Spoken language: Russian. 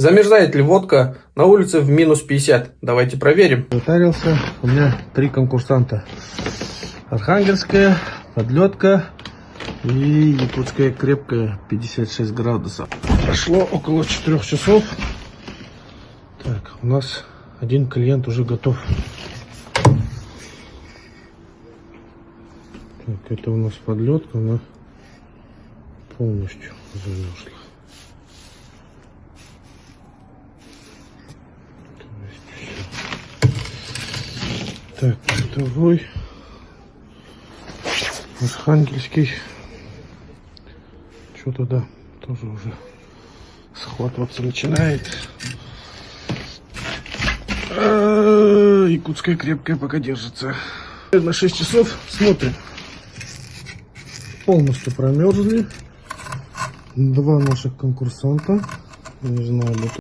Замерзает ли водка на улице в минус 50? Давайте проверим. Затарился. У меня 3 конкурсанта. Архангельская, подлетка и якутская крепкая 56 градусов. Прошло около 4 часов. Так, у нас один клиент уже готов. Так, это у нас подлетка, она полностью замерзла. Так, второй архангельский. Что-то да, тоже уже схватываться начинает. Якутская крепкая пока держится. На 6 часов смотрим. Полностью промерзли. 2 наших конкурсанта. Не знаю,